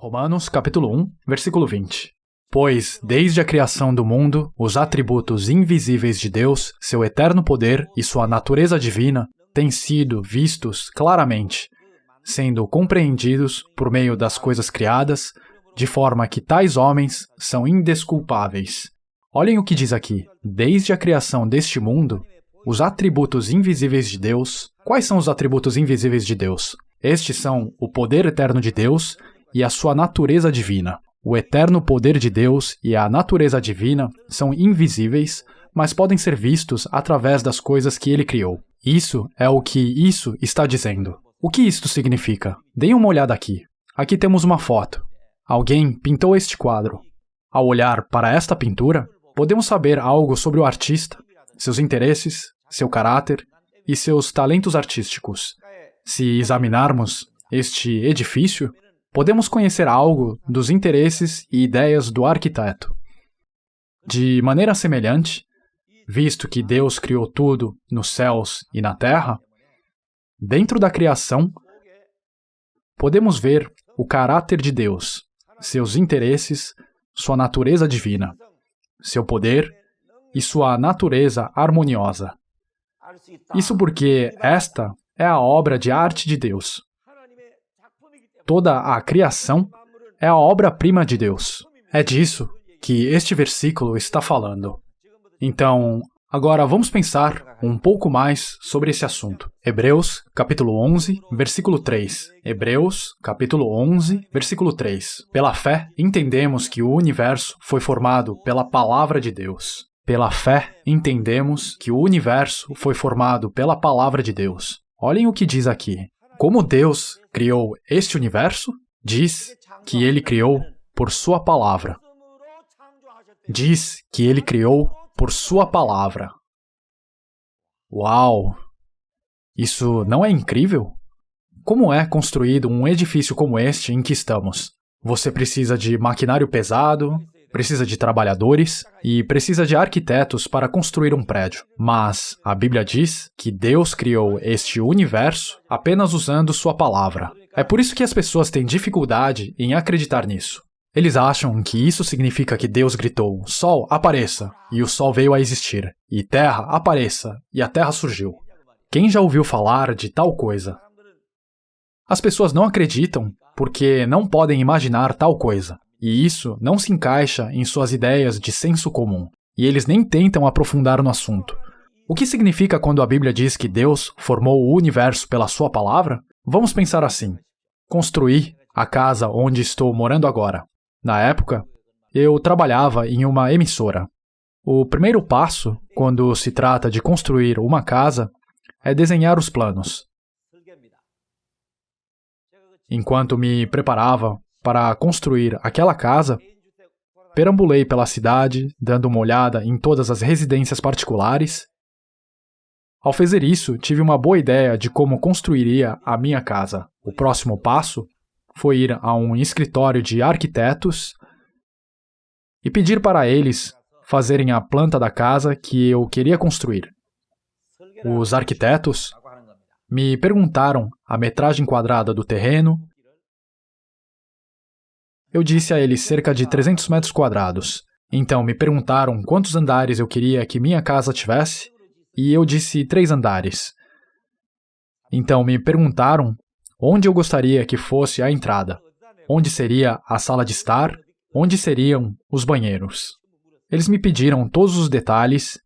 Romanos, capítulo 1, versículo 20. Pois, desde a criação do mundo, os atributos invisíveis de Deus, seu eterno poder e sua natureza divina, têm sido vistos claramente, sendo compreendidos por meio das coisas criadas, de forma que tais homens são indesculpáveis. Olhem o que diz aqui. Desde a criação deste mundo, os atributos invisíveis de Deus. Quais são os atributos invisíveis de Deus? Estes são o poder eterno de Deus e a sua natureza divina. O eterno poder de Deus e a natureza divina são invisíveis, mas podem ser vistos através das coisas que ele criou. Isso é o que isso está dizendo. O que isto significa? Deem uma olhada aqui. Aqui temos uma foto. Alguém pintou este quadro. Ao olhar para esta pintura, podemos saber algo sobre o artista, seus interesses, seu caráter e seus talentos artísticos. Se examinarmos este edifício, podemos conhecer algo dos interesses e ideias do arquiteto. De maneira semelhante, visto que Deus criou tudo nos céus e na terra, dentro da criação, podemos ver o caráter de Deus, seus interesses, sua natureza divina, seu poder e sua natureza harmoniosa. Isso porque esta é a obra de arte de Deus. Toda a criação é a obra-prima de Deus. É disso que este versículo está falando. Então, agora vamos pensar um pouco mais sobre esse assunto. Hebreus, capítulo 11, versículo 3. Hebreus, capítulo 11, versículo 3. Pela fé, entendemos que o universo foi formado pela palavra de Deus. Pela fé, entendemos que o universo foi formado pela palavra de Deus. Olhem o que diz aqui. Como Deus criou este universo, diz que ele criou por sua palavra. Diz que ele criou por sua palavra. Uau! Isso não é incrível? Como é construído um edifício como este em que estamos? Você precisa de maquinário pesado, precisa de trabalhadores e precisa de arquitetos para construir um prédio. Mas a Bíblia diz que Deus criou este universo apenas usando sua palavra. É por isso que as pessoas têm dificuldade em acreditar nisso. Eles acham que isso significa que Deus gritou, Sol, apareça, e o Sol veio a existir, e Terra, apareça, e a Terra surgiu. Quem já ouviu falar de tal coisa? As pessoas não acreditam porque não podem imaginar tal coisa. E isso não se encaixa em suas ideias de senso comum. E eles nem tentam aprofundar no assunto. O que significa quando a Bíblia diz que Deus formou o universo pela sua palavra? Vamos pensar assim. Construí a casa onde estou morando agora. Na época, eu trabalhava em uma emissora. O primeiro passo, quando se trata de construir uma casa, é desenhar os planos. Enquanto me preparava para construir aquela casa, perambulei pela cidade, dando uma olhada em todas as residências particulares. Ao fazer isso, tive uma boa ideia de como construiria a minha casa. O próximo passo foi ir a um escritório de arquitetos e pedir para eles fazerem a planta da casa que eu queria construir. Os arquitetos me perguntaram a metragem quadrada do terreno. Eu disse a eles cerca de 300 metros quadrados. Então me perguntaram quantos andares eu queria que minha casa tivesse, e eu disse 3 andares. Então me perguntaram onde eu gostaria que fosse a entrada, onde seria a sala de estar, onde seriam os banheiros. Eles me pediram todos os detalhes,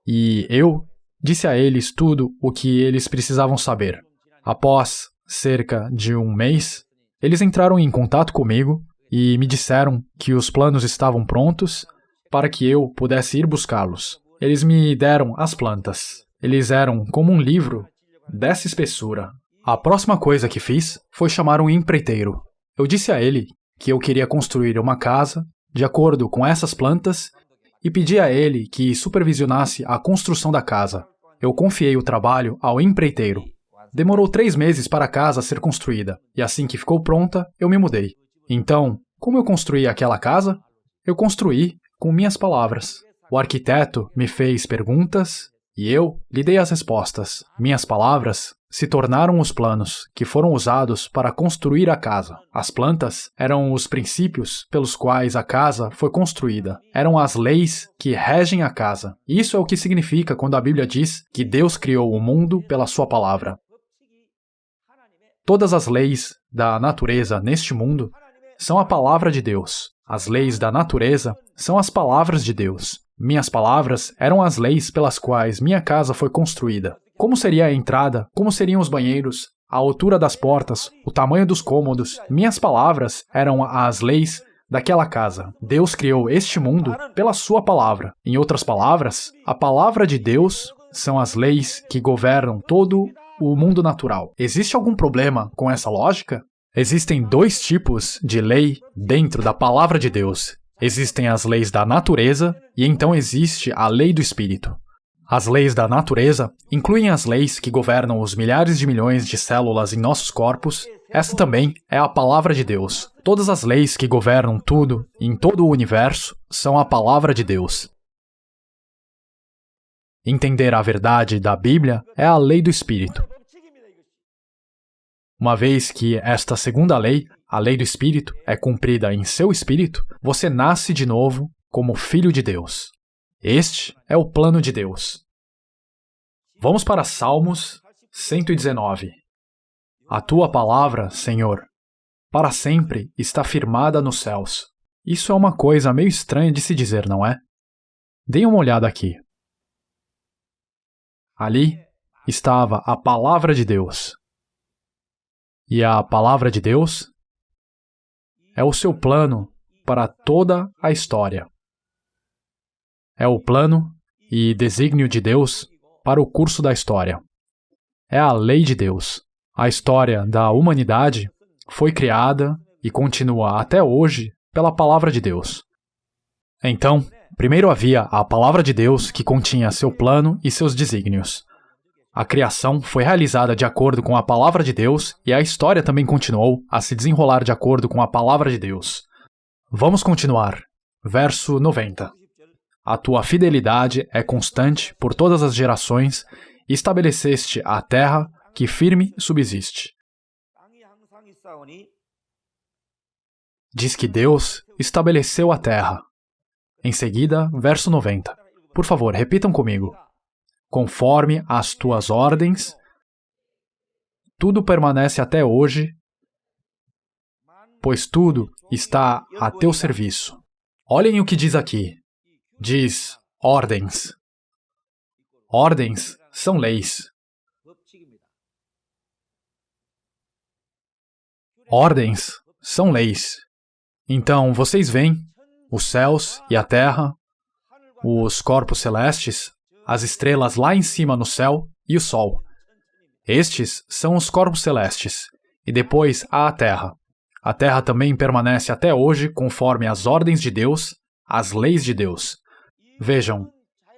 e eu disse a eles tudo o que eles precisavam saber. Após cerca de um mês, eles entraram em contato comigo e me disseram que os planos estavam prontos para que eu pudesse ir buscá-los. Eles me deram as plantas. Eles eram como um livro dessa espessura. A próxima coisa que fiz foi chamar um empreiteiro. Eu disse a ele que eu queria construir uma casa de acordo com essas plantas e pedi a ele que supervisionasse a construção da casa. Eu confiei o trabalho ao empreiteiro. Demorou 3 meses para a casa ser construída, e assim que ficou pronta, eu me mudei. Então, como eu construí aquela casa? Eu construí com minhas palavras. O arquiteto me fez perguntas, e eu lhe dei as respostas. Minhas palavras se tornaram os planos que foram usados para construir a casa. As plantas eram os princípios pelos quais a casa foi construída. Eram as leis que regem a casa. Isso é o que significa quando a Bíblia diz que Deus criou o mundo pela sua palavra. Todas as leis da natureza neste mundo são a palavra de Deus. As leis da natureza são as palavras de Deus. Minhas palavras eram as leis pelas quais minha casa foi construída. Como seria a entrada, como seriam os banheiros, a altura das portas, o tamanho dos cômodos. Minhas palavras eram as leis daquela casa. Deus criou este mundo pela sua palavra. Em outras palavras, a palavra de Deus são as leis que governam todo o mundo natural. Existe algum problema com essa lógica? Existem dois tipos de lei dentro da palavra de Deus. Existem as leis da natureza e então existe a lei do Espírito. As leis da natureza incluem as leis que governam os milhares de milhões de células em nossos corpos. Essa também é a palavra de Deus. Todas as leis que governam tudo em todo o universo são a palavra de Deus. Entender a verdade da Bíblia é a lei do Espírito. Uma vez que esta segunda lei, a lei do Espírito, é cumprida em seu espírito, você nasce de novo como filho de Deus. Este é o plano de Deus. Vamos para Salmos 119. A tua palavra, Senhor, para sempre está firmada nos céus. Isso é uma coisa meio estranha de se dizer, não é? Deem uma olhada aqui. Ali estava a palavra de Deus. E a palavra de Deus é o seu plano para toda a história. É o plano e desígnio de Deus para o curso da história. É a lei de Deus. A história da humanidade foi criada e continua até hoje pela palavra de Deus. Então, primeiro havia a palavra de Deus que continha seu plano e seus desígnios. A criação foi realizada de acordo com a palavra de Deus e a história também continuou a se desenrolar de acordo com a palavra de Deus. Vamos continuar. Verso 90. A tua fidelidade é constante por todas as gerações e estabeleceste a terra que firme subsiste. Diz que Deus estabeleceu a terra. Em seguida, verso 90. Por favor, repitam comigo. Conforme as tuas ordens, tudo permanece até hoje, pois tudo está a teu serviço. Olhem o que diz aqui. Diz ordens. Ordens são leis. Ordens são leis. Então, vocês veem os céus e a terra, os corpos celestes, as estrelas lá em cima no céu e o sol. Estes são os corpos celestes. E depois há a terra. A terra também permanece até hoje conforme as ordens de Deus, as leis de Deus. Vejam,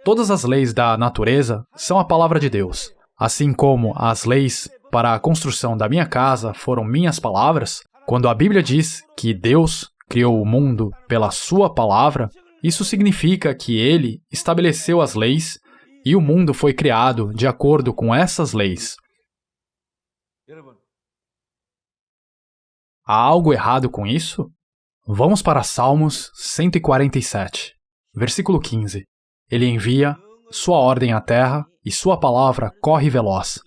todas as leis da natureza são a palavra de Deus. Assim como as leis para a construção da minha casa foram minhas palavras, quando a Bíblia diz que Deus criou o mundo pela sua palavra, isso significa que Ele estabeleceu as leis e o mundo foi criado de acordo com essas leis. Há algo errado com isso? Vamos para Salmos 147, versículo 15. Ele envia sua ordem à terra e sua palavra corre veloz.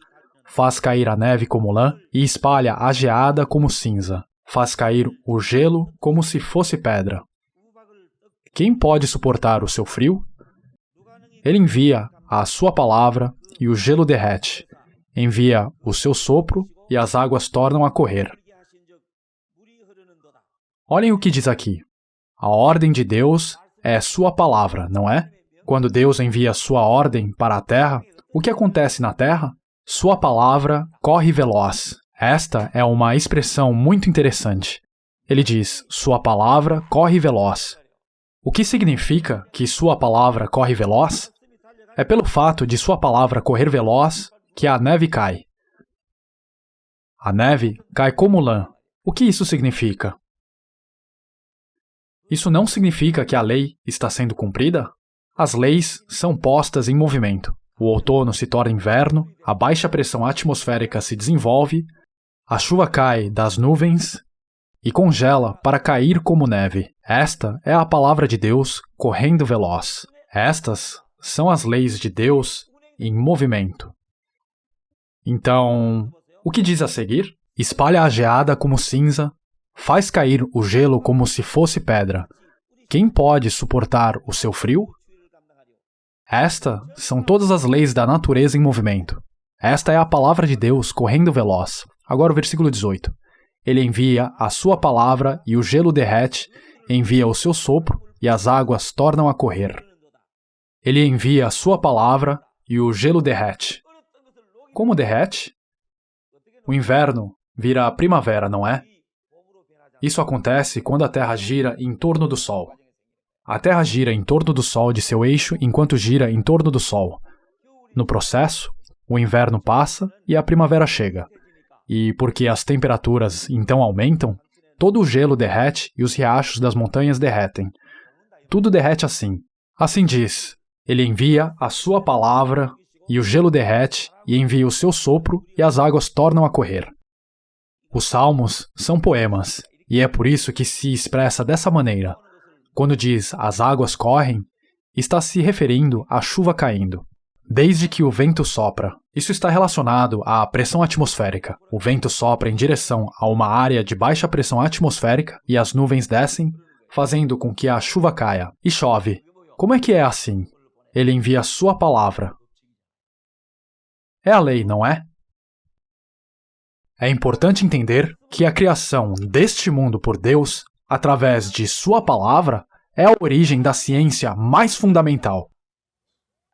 Faz cair a neve como lã e espalha a geada como cinza. Faz cair o gelo como se fosse pedra. Quem pode suportar o seu frio? Ele envia a sua palavra e o gelo derrete. Envia o seu sopro e as águas tornam a correr. Olhem o que diz aqui. A ordem de Deus é sua palavra, não é? Quando Deus envia sua ordem para a terra, o que acontece na terra? Sua palavra corre veloz. Esta é uma expressão muito interessante. Ele diz, sua palavra corre veloz. O que significa que sua palavra corre veloz? É pelo fato de sua palavra correr veloz que a neve cai. A neve cai como lã. O que isso significa? Isso não significa que a lei está sendo cumprida? As leis são postas em movimento. O outono se torna inverno, a baixa pressão atmosférica se desenvolve, a chuva cai das nuvens e congela para cair como neve. Esta é a palavra de Deus correndo veloz. Estas são as leis de Deus em movimento. Então, o que diz a seguir? Espalha a geada como cinza, faz cair o gelo como se fosse pedra. Quem pode suportar o seu frio? Estas são todas as leis da natureza em movimento. Esta é a palavra de Deus correndo veloz. Agora o versículo 18. Ele envia a sua palavra e o gelo derrete, envia o seu sopro e as águas tornam a correr. Ele envia a sua palavra e o gelo derrete. Como derrete? O inverno vira a primavera, não é? Isso acontece quando a Terra gira em torno do Sol. A Terra gira em torno do Sol de seu eixo enquanto gira em torno do Sol. No processo, o inverno passa e a primavera chega. E porque as temperaturas então aumentam, todo o gelo derrete e os riachos das montanhas derretem. Tudo derrete assim. Assim diz, ele envia a sua palavra e o gelo derrete e envia o seu sopro e as águas tornam a correr. Os salmos são poemas, e é por isso que se expressa dessa maneira. Quando diz as águas correm, está se referindo à chuva caindo. Desde que o vento sopra, isso está relacionado à pressão atmosférica. O vento sopra em direção a uma área de baixa pressão atmosférica e as nuvens descem, fazendo com que a chuva caia. E chove. Como é que é assim? Ele envia a sua palavra. É a lei, não é? É importante entender que a criação deste mundo por Deus, através de sua palavra, é a origem da ciência mais fundamental.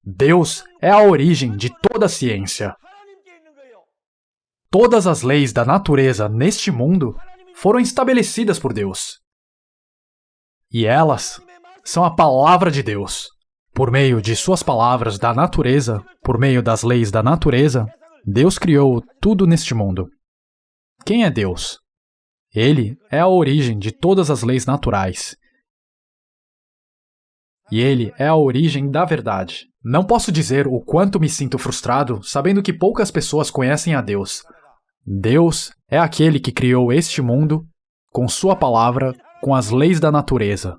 Deus é a origem de toda a ciência. Todas as leis da natureza neste mundo foram estabelecidas por Deus. E elas são a palavra de Deus. Por meio de suas palavras da natureza, por meio das leis da natureza, Deus criou tudo neste mundo. Quem é Deus? Ele é a origem de todas as leis naturais. E ele é a origem da verdade. Não posso dizer o quanto me sinto frustrado sabendo que poucas pessoas conhecem a Deus. Deus é aquele que criou este mundo com sua palavra, com as leis da natureza.